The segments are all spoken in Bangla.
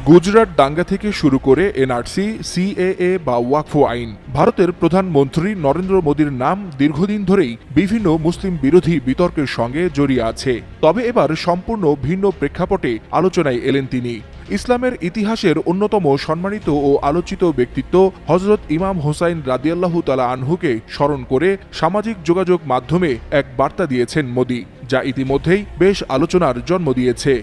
গুজরাট দাঙ্গা থেকে শুরু করে এনআরসি, সিএএ বা ওয়াকফ আইন, ভারতের প্রধানমন্ত্রী নরেন্দ্র মোদীর নাম দীর্ঘদিন ধরেই বিভিন্ন মুসলিম বিরোধী বিতর্কের সঙ্গে জড়িয়ে আছে। তবে এবার সম্পূর্ণ ভিন্ন প্রেক্ষাপটে আলোচনায় এলেন তিনি। ইসলামের ইতিহাসের অন্যতম সম্মানিত ও আলোচিত ব্যক্তিত্ব হযরত ইমাম হুসাইন রাদিয়াল্লাহু তাআলা আনহুকে স্মরণ করে সামাজিক যোগাযোগ মাধ্যমে এক বার্তা দিয়েছেন মোদী, যা ইতিমধ্যেই বেশ আলোচনার জন্ম দিয়েছে।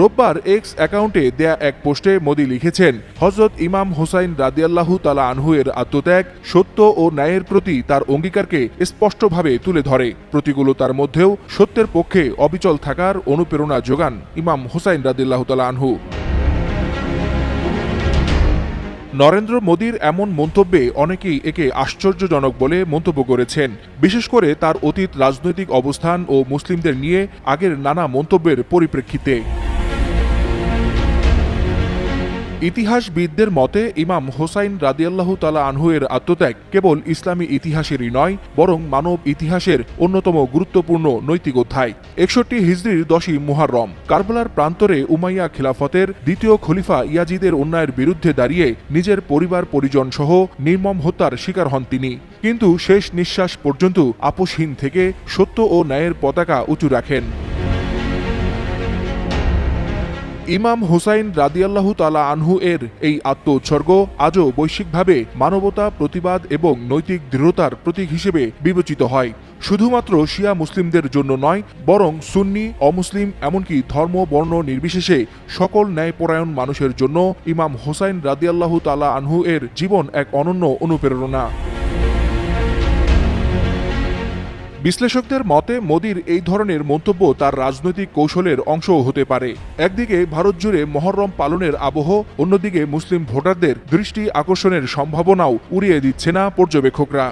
রোববার এক্স অ্যাকাউন্টে দেয়া এক পোস্টে মোদী লিখেছেন, হযরত ইমাম হুসাইন রাদিয়াল্লাহু তাআলা আনহু এর আত্মত্যাগ সত্য ও ন্যায়ের প্রতি তার অঙ্গীকারকে স্পষ্টভাবে তুলে ধরে। প্রতিকূলতার মধ্যেও সত্যের পক্ষে অবিচল থাকার অনুপ্রেরণা যোগান ইমাম হুসাইন রাদিয়াল্লাহু তাআলা আনহু। নরেন্দ্র মোদীর এমন মন্তব্যে অনেকেই একে আশ্চর্যজনক বলে মন্তব্য করেছেন, বিশেষ করে তার অতীত রাজনৈতিক অবস্থান ও মুসলিমদের নিয়ে আগের নানা মন্তব্যের পরিপ্রেক্ষিতে। ইতিহাসবিদদের মতে ইমাম হুসাইন রাদিয়াল্লাহু তাআলা আনহু এর আত্মত্যাগ কেবল ইসলামী ইতিহাসেরই নয়, বরং মানব ইতিহাসের অন্যতম গুরুত্বপূর্ণ নৈতিক অধ্যায়। ৬১ হিজরির ১০ই মুহররম কারবালার প্রান্তরে উমাইয়া খিলাফতের দ্বিতীয় খলিফা ইয়াজিদের অন্যায়ের বিরুদ্ধে দাঁড়িয়ে নিজের পরিবার পরিজন সহ নির্মম হত্যার শিকার হন তিনি। কিন্তু শেষ নিঃশ্বাস পর্যন্ত আপোষহীন থেকে সত্য ও ন্যায়ের পতাকা উঁচু রাখেন। ইমাম হুসাইন রাদিয়াল্লাহু তাআলা আনহু এর এই আত্ম উৎসর্গ আজও বৈশ্বিকভাবে মানবতা, প্রতিবাদ এবং নৈতিক দৃঢ়তার প্রতীক হিসেবে বিবেচিত হয়। শুধুমাত্র শিয়া মুসলিমদের জন্য নয়, বরং সুন্নি, অমুসলিম, এমনকি ধর্ম বর্ণ নির্বিশেষে সকল ন্যায়পরায়ণ মানুষের জন্য ইমাম হুসাইন রাদিয়াল্লাহু তাআলা আনহু এর জীবন এক অনন্য অনুপ্রেরণা। বিশ্লেষকদের মতে মোদীর এই ধরনের মন্তব্য তার রাজনৈতিক কৌশলের অংশও হতে পারে। একদিকে ভারত জুড়ে মহররম পালনের আবহ, অন্যদিকে মুসলিম ভোটারদের দৃষ্টি আকর্ষণের সম্ভাবনাও উড়িয়ে দিচ্ছে না পর্যবেক্ষকরা।